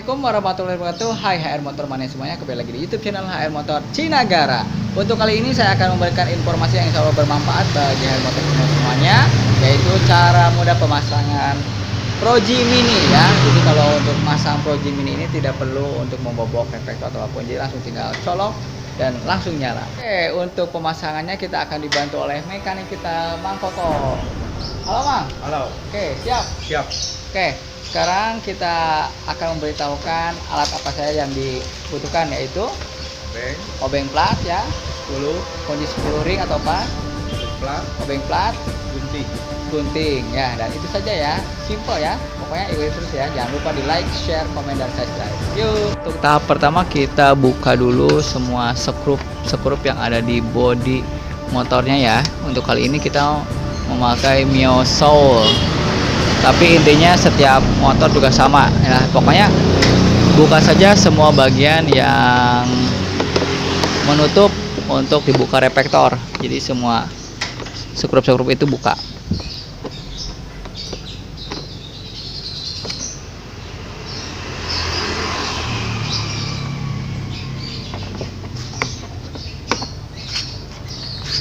Assalamualaikum warahmatullahi wabarakatuh. Hai HR Motor Mania semuanya, kembali lagi di YouTube channel HR Motor Cinagara. Untuk kali ini saya akan memberikan informasi yang insya Allah bermanfaat bagi HR Motor semuanya, yaitu cara mudah pemasangan Proji Mini ya. Jadi kalau untuk masang Proji Mini ini tidak perlu untuk membobok reflektor atau apapun, jadi langsung tinggal colok dan langsung nyala. Oke, untuk pemasangannya kita akan dibantu oleh mekanik kita, Mang Koko. Halo Mang. Halo. Oke, siap. Siap. Oke, sekarang kita akan memberitahukan alat apa saja yang dibutuhkan, yaitu obeng plat ya, kondisi 10 ring atau apa, obeng plat, gunting ya, dan itu saja ya, simple ya, pokoknya ikuti terus ya, jangan lupa di like, share, komen, dan subscribe. Yuk. Untuk tahap pertama kita buka dulu semua skrup yang ada di bodi motornya ya. Untuk kali ini kita memakai Mio Soul, tapi intinya setiap motor juga sama ya. Pokoknya buka saja semua bagian yang menutup untuk dibuka reflektor. Jadi semua skrup itu buka.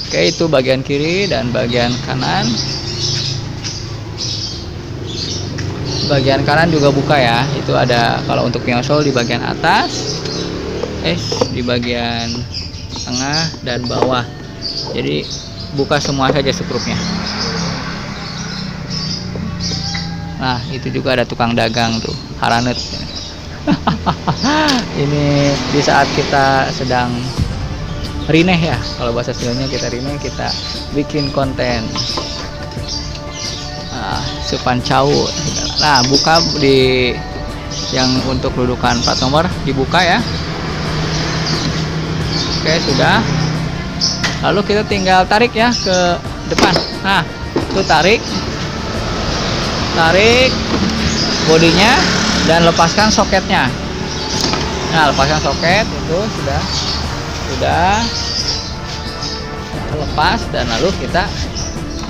Oke, itu bagian kiri dan bagian kanan. Bagian kanan juga buka ya. Itu ada kalau untuk Mio Soul di bagian atas, di bagian tengah dan bawah. Jadi buka semua saja skrupnya. Nah, itu juga ada tukang dagang tuh, haranet. Ini di saat kita sedang rineh ya, kalau bahasa Sundanya kita rineh, kita bikin konten. Supan cau. Nah, buka di yang untuk dudukan plat nomor dibuka ya. Oke, sudah. Lalu kita tinggal tarik ya ke depan. Nah, itu tarik bodinya dan lepaskan soketnya. Nah, lepaskan soket itu sudah lepas, dan lalu kita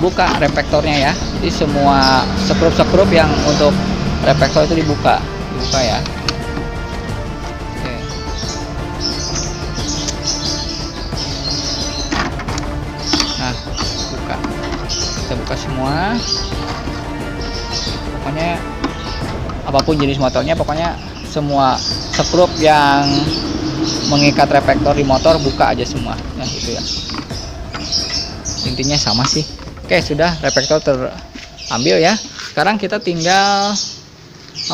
buka reflektornya ya. Jadi semua skrup yang untuk reflektor itu dibuka ya. Oke. Nah, kita buka semua. Pokoknya apapun jenis motornya, pokoknya semua skrup yang mengikat reflektor di motor buka aja semua. Nah, itu ya. Intinya sama sih. Oke, sudah reflektor terambil ya. Sekarang kita tinggal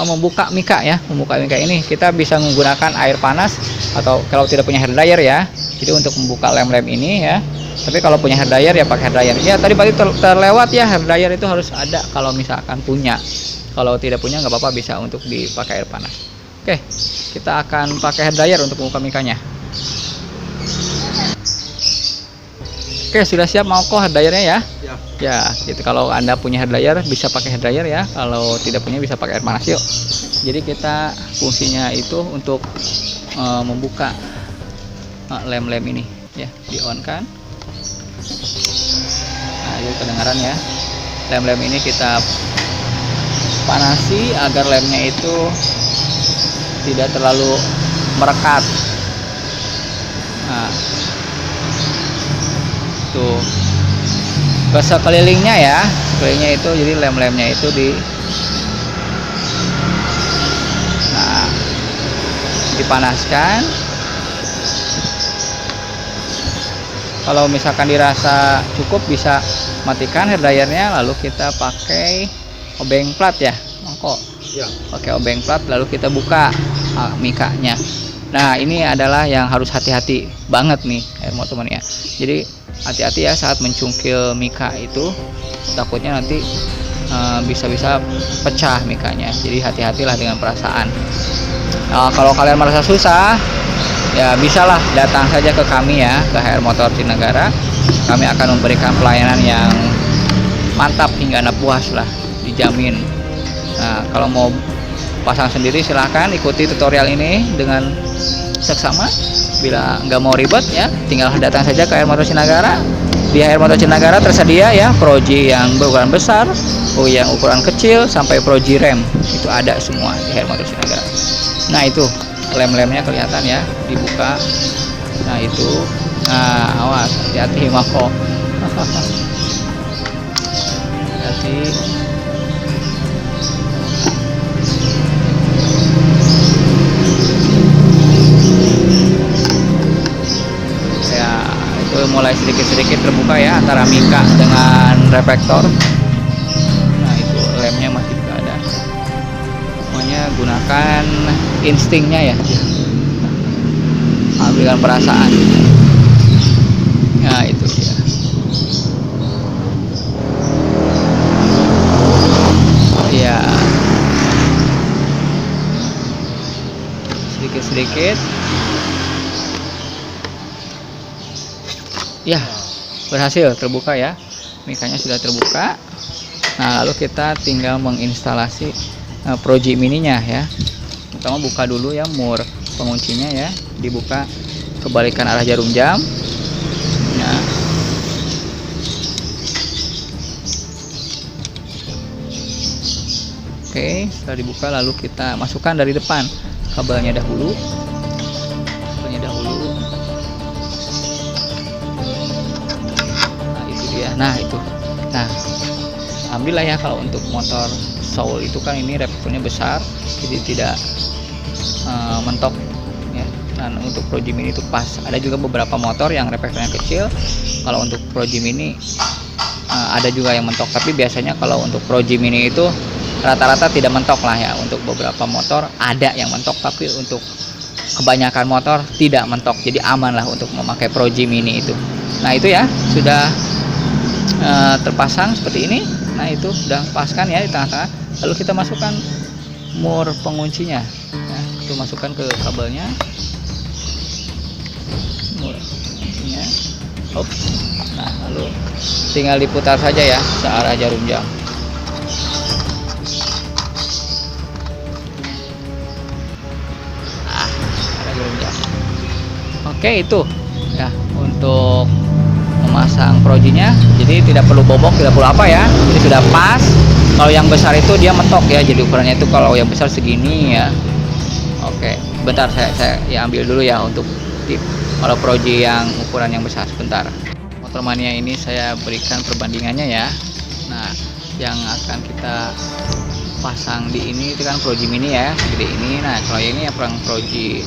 membuka mika ya. Membuka mika ini kita bisa menggunakan air panas atau kalau tidak punya hair dryer ya. Jadi untuk membuka lem-lem ini ya. Tapi kalau punya hair dryer ya pakai hair dryer. Ya tadi terlewat ya, hair dryer itu harus ada kalau misalkan punya. Kalau tidak punya nggak apa-apa, bisa untuk dipakai air panas. Oke, kita akan pakai hair dryer untuk membuka mikanya. Oke, sudah siap mau kok hair dryernya ya? Ya, gitu. Kalau Anda punya hair dryer bisa pakai hair dryer ya. Kalau tidak punya bisa pakai air panas yuk. Jadi kita fungsinya itu untuk membuka lem-lem ini ya, di on kan. Nah, itu kedengaran ya. Lem-lem ini kita panasi agar lemnya itu tidak terlalu merekat. Nah, tuh ke sekelilingnya ya, sekelilingnya itu jadi lem-lemnya itu dipanaskan. Kalau misalkan dirasa cukup bisa matikan hair dryernya, lalu kita pakai obeng plat ya, mongko ya. Pakai obeng plat lalu kita buka mikanya. Nah, ini adalah yang harus hati-hati banget nih teman-teman ya. Jadi hati-hati ya saat mencungkil mika itu, takutnya nanti bisa-bisa pecah mikanya. Jadi hati-hatilah dengan perasaan. Kalau kalian merasa susah ya bisalah datang saja ke kami ya, ke HR Motor Cinagara. Kami akan memberikan pelayanan yang mantap hingga Anda puas lah, dijamin. Nah, kalau mau pasang sendiri silahkan ikuti tutorial ini dengan seksama. Bila nggak mau ribet ya, tinggal datang saja ke HR Motor Cinagara. Di HR Motor Cinagara tersedia ya Proji yang berukuran besar, yang ukuran kecil, sampai Proji rem. Itu ada semua di HR Motor Cinagara. Nah itu lem-lemnya kelihatan ya, dibuka. Nah itu, nah awas, hati-hati Mako. Hati. Ya itu mulai sedikit-sedikit terbuka ya antara mika dengan reflektor. Nah itu lemnya masih juga ada. Pokoknya gunakan instingnya ya, ambilkan perasaan. Nah itu dia. Ya sedikit-sedikit ya, berhasil terbuka ya, mikanya sudah terbuka. Nah lalu kita tinggal menginstalasi Proji mininya ya. Pertama buka dulu ya mur penguncinya ya, dibuka kebalikan arah jarum jam ya. Oke, setelah dibuka lalu kita masukkan dari depan kabelnya dahulu. Nah itu dia. Nah itu. Nah alhamdulillah ya, kalau untuk motor Soul itu kan ini reflektornya besar, jadi tidak mentok ya. Dan untuk Proji Mini itu pas. Ada juga beberapa motor yang reflektornya kecil. Kalau untuk Proji Mini ada juga yang mentok, tapi biasanya kalau untuk Proji Mini itu rata-rata tidak mentok lah ya. Untuk beberapa motor ada yang mentok, tapi untuk kebanyakan motor tidak mentok, jadi aman lah untuk memakai Proji Mini itu. Nah itu ya, sudah terpasang seperti ini. Nah itu sudah paskan ya di tengah-tengah. Lalu kita masukkan mur penguncinya ya, itu masukkan ke kabelnya, mur penguncinya. Nah lalu tinggal diputar saja ya searah jarum jam. Oke itu ya untuk memasang projinya, jadi tidak perlu bobok, tidak perlu apa ya, jadi sudah pas. Kalau yang besar itu dia mentok ya, jadi ukurannya itu kalau yang besar segini ya. Oke bentar saya ya ambil dulu ya untuk tip kalau proji yang ukuran yang besar. Sebentar, Motor Mania ini saya berikan perbandingannya ya. Nah yang akan kita pasang di ini itu kan Proji Mini ya, segede ini. Nah kalau ini ya Proji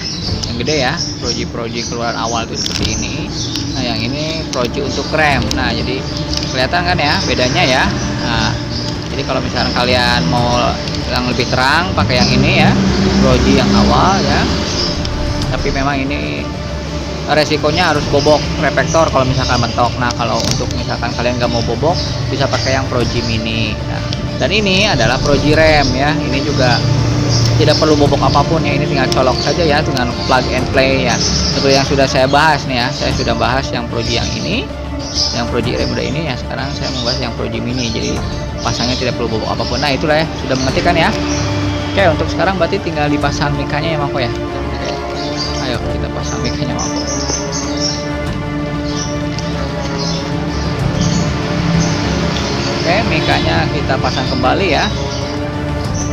yang gede ya, Proji keluaran awal itu seperti ini. Nah yang ini Proji untuk rem. Nah jadi kelihatan kan ya bedanya ya. Nah jadi kalau misalnya kalian mau yang lebih terang pakai yang ini ya, Proji yang awal ya. Tapi memang ini resikonya harus bobok reflektor kalau misalkan mentok. Nah kalau untuk misalkan kalian nggak mau bobok, bisa pakai yang Proji Mini. Nah, dan ini adalah Proji rem ya, ini juga tidak perlu bobok apapun ya, ini tinggal colok saja ya dengan plug and play ya, seperti yang sudah saya bahas nih ya. Saya sudah bahas yang Proji yang ini, yang Proji rem udah ini ya. Sekarang saya membahas yang Proji Mini, jadi pasangnya tidak perlu bobok apapun. Nah itulah ya, sudah mengerti kan ya. Oke untuk sekarang berarti tinggal dipasang mikanya ya Mako ya. Oke, ayo kita pasang mikanya Mako. Oke, mikanya kita pasang kembali ya.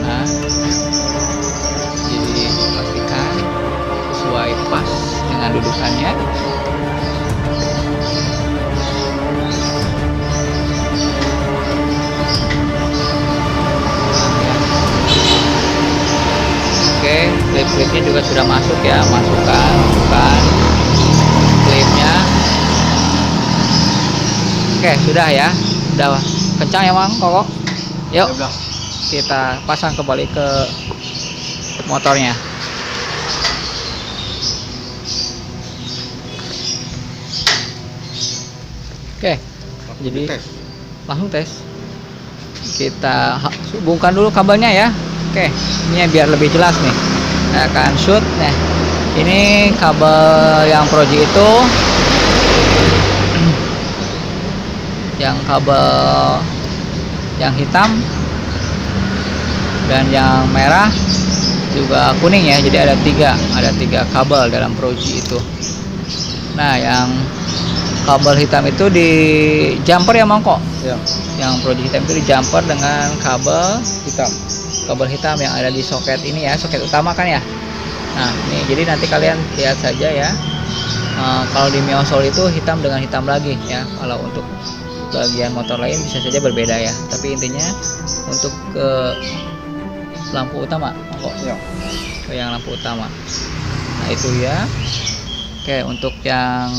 Nah, jadi pastikan sesuai pas dengan dudukannya. Oke, klip-klipnya juga sudah masuk ya, masukkan klipnya. Oke, sudah ya, sudah kencang ya Mang Koko. Yuk kita pasang kembali ke motornya. Oke, jadi langsung tes. Kita hubungkan dulu kabelnya ya. Oke, ini biar lebih jelas nih. Saya akan shoot. Nah, ini kabel yang Proji itu, yang kabel yang hitam dan yang merah juga kuning ya, jadi ada tiga kabel dalam Proji itu. Nah yang kabel hitam itu di jumper ya Mangko ya. Yang Proji hitam itu di jumper dengan kabel hitam yang ada di soket ini ya, soket utama kan ya. Nah ini jadi nanti kalian lihat saja ya. Kalau di Miosol itu hitam dengan hitam lagi ya. Kalau untuk bagian motor lain bisa saja berbeda ya. Tapi intinya untuk ke lampu utama kok ya. Ke yang lampu utama. Nah itu ya. Oke, untuk yang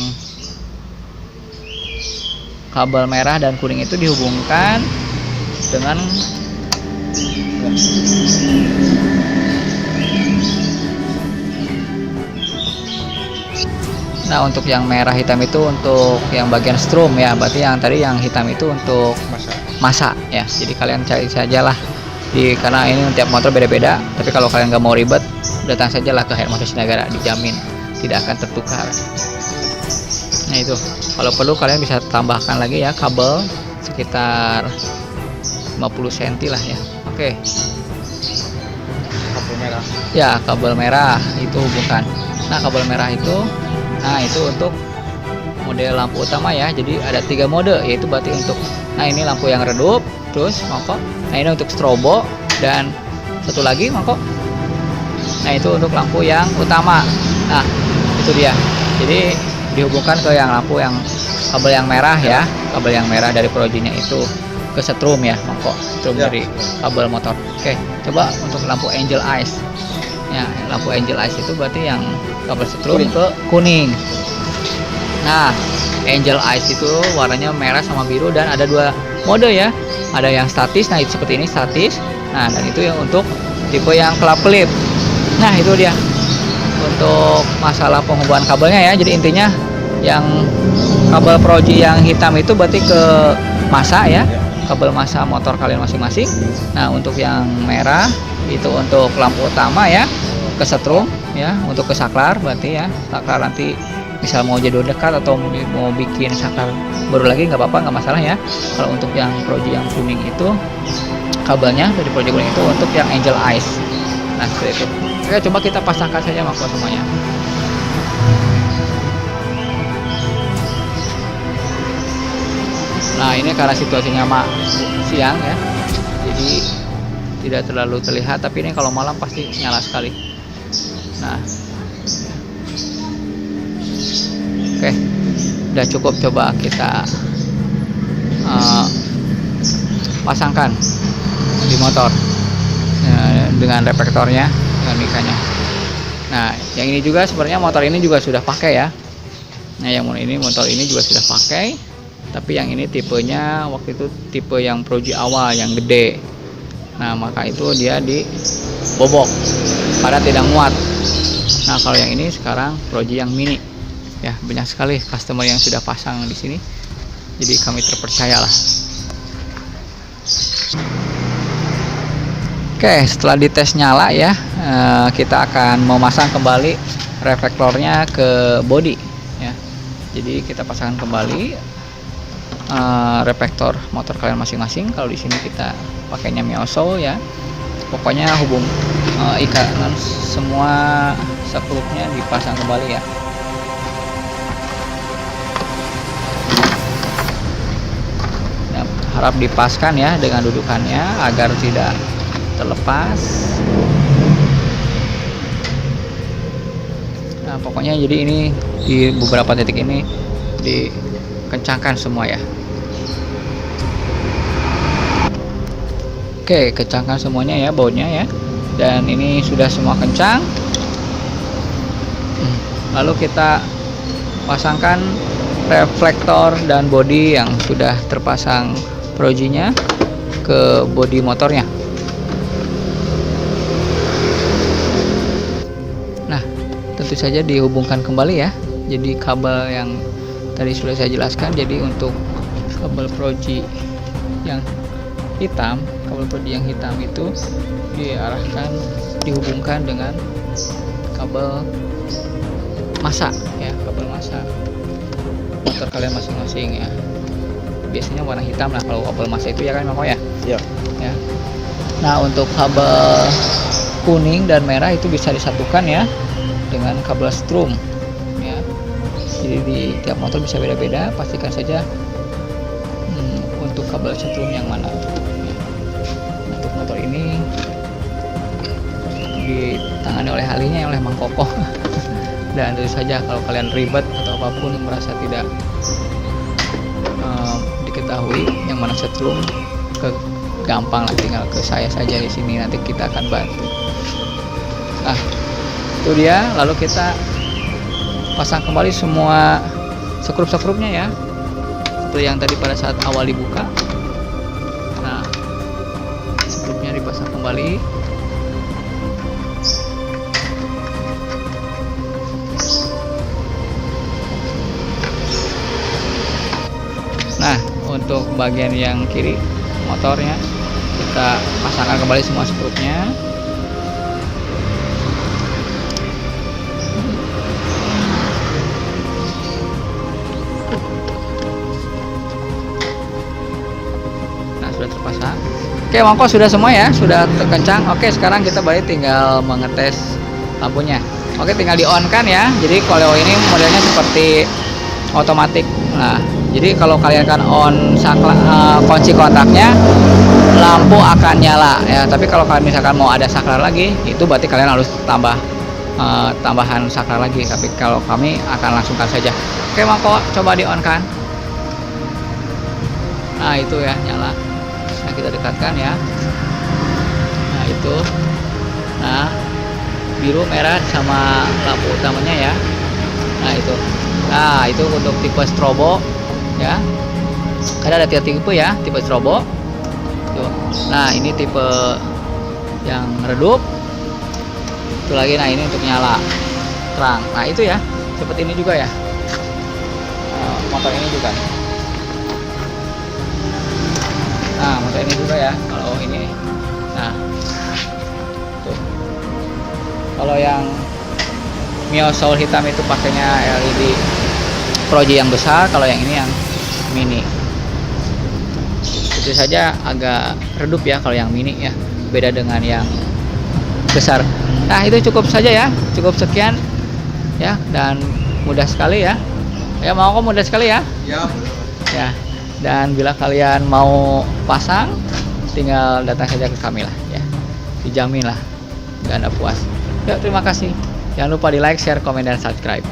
kabel merah dan kuning itu dihubungkan dengan nah untuk yang merah hitam itu untuk yang bagian strum ya, berarti yang tadi yang hitam itu untuk masa ya. Jadi kalian cari sajalah karena ini tiap motor beda-beda, tapi kalau kalian nggak mau ribet datang sajalah ke Hermosa Sinagara, dijamin tidak akan tertukar. Nah itu, kalau perlu kalian bisa tambahkan lagi ya kabel sekitar 50 cm lah ya. Oke. Kabel merah. Ya, kabel merah itu hubungkan. Nah, kabel merah itu, nah itu untuk model lampu utama ya. Jadi ada 3 mode, yaitu berarti untuk, nah ini lampu yang redup, terus mongko. Nah ini untuk strobo dan satu lagi mongko. Nah itu untuk lampu yang utama. Nah itu dia. Jadi dihubungkan ke yang lampu yang kabel yang merah ya, kabel yang merah dari Projinya itu ke setrum ya, mongko setrum ya, dari kabel motor. Oke, coba untuk lampu Angel Eyes ya, lampu Angel Eyes itu berarti yang kabel setrum ke kuning. Nah Angel Eyes itu warnanya merah sama biru dan ada 2 mode ya, ada yang statis, nah itu seperti ini statis, nah dan itu yang untuk tipe yang kelap-kelip. Nah itu dia untuk masalah penghubungan kabelnya ya. Jadi intinya yang kabel Proji yang hitam itu berarti ke masa ya, kabel masa motor kalian masing-masing. Nah untuk yang merah itu untuk lampu utama ya, ke setrum ya, untuk ke saklar berarti ya, saklar nanti misal mau jadwal dekat atau mau bikin saklar baru lagi nggak apa-apa, nggak masalah ya. Kalau untuk yang Proji yang kuning itu kabelnya dari Proji kuning itu untuk yang Angel Eyes. Nah seperti itu. Oke, coba kita pasangkan saja mako semuanya. Nah ini karena situasinya siang ya, jadi tidak terlalu terlihat, tapi ini kalau malam pasti nyala sekali. Nah oke, udah cukup, coba kita pasangkan di motor dengan reflektornya, dengan mikanya. Nah yang ini juga sebenarnya motor ini juga sudah pakai ya. Nah yang ini motor ini juga sudah pakai, tapi yang ini tipenya waktu itu tipe yang Proji awal yang gede. Nah maka itu dia dibobok pada tidak muat. Nah kalau yang ini sekarang Proji yang mini ya, banyak sekali customer yang sudah pasang di sini, jadi kami terpercayalah. Oke, setelah dites nyala ya, kita akan memasang kembali reflektornya ke bodi ya. Jadi kita pasangkan kembali reflektor motor kalian masing-masing. Kalau di sini kita pakainya Miosol ya. Pokoknya ikatan semua sekluknya dipasang kembali ya. Harap dipaskan ya dengan dudukannya agar tidak terlepas. Nah pokoknya jadi ini di beberapa titik ini dikencangkan semua ya. Oke, kencangkan semuanya ya bautnya ya, dan ini sudah semua kencang. Lalu kita pasangkan reflektor dan bodi yang sudah terpasang Projinya ke bodi motornya. Nah tentu saja dihubungkan kembali ya. Jadi kabel yang tadi sudah saya jelaskan, jadi untuk kabel Proji yang hitam, kabel Proji yang hitam itu dihubungkan dengan kabel masa ya, kabel masa motor kalian masing-masing ya. Biasanya warna hitam lah kalau kabel masa itu ya kan Mako ya. Iya. Ya. Nah untuk kabel kuning dan merah itu bisa disatukan ya dengan kabel strum ya. Jadi di tiap motor bisa beda-beda, pastikan saja untuk kabel strum yang mana. Untuk motor ini ditangani oleh ahlinya, oleh Mang Kokoh. Dan tentu saja kalau kalian ribet atau apapun yang merasa tidak diketahui yang mana setrum, gampang lah, tinggal ke saya saja di sini, nanti kita akan bantu. Nah, itu dia. Lalu kita pasang kembali semua sekrup-sekrupnya ya, seperti yang tadi pada saat awal dibuka. Nah, sekrupnya dipasang kembali. Nah, untuk bagian yang kiri motornya kita pasangkan kembali semua sekrupnya. Nah, sudah terpasang. Oke, mongko sudah semua ya, sudah terkencang. Oke, sekarang kita balik tinggal mengetes lampunya. Oke, tinggal di on kan ya. Jadi kalau ini modelnya seperti otomatis. Nah, jadi kalau kalian kan on kunci kontaknya, lampu akan nyala ya. Tapi kalau kalian misalkan mau ada saklar lagi, itu berarti kalian harus tambahan saklar lagi. Tapi kalau kami akan langsungkan saja. Oke, mongko coba di on kan. Nah, itu ya nyala. Nah, kita dekatkan ya. Nah, itu. Nah, biru, merah sama lampu utamanya ya. Nah, itu. Nah, itu untuk tipe strobo ya. Ada tipe ya, tipe strobo. Tuh. Nah, ini tipe yang redup. Itu lagi, nah ini untuk nyala terang. Nah, itu ya. Seperti ini juga ya. Motor ini juga. Nah, motor ini juga ya. Kalau ini, nah, tuh. Kalau yang Mio Soul hitam itu pakainya LED Proji yang besar, kalau yang ini yang mini. Itu saja agak redup ya kalau yang mini ya, beda dengan yang besar. Nah, itu cukup saja ya, cukup sekian ya, dan mudah sekali ya. Ya, mau kok mudah sekali ya. Ya. Dan bila kalian mau pasang, tinggal datang saja ke kami lah ya. Dijamin lah, nggak ada puas. Ya, terima kasih. Jangan lupa di like, share, komen, dan subscribe.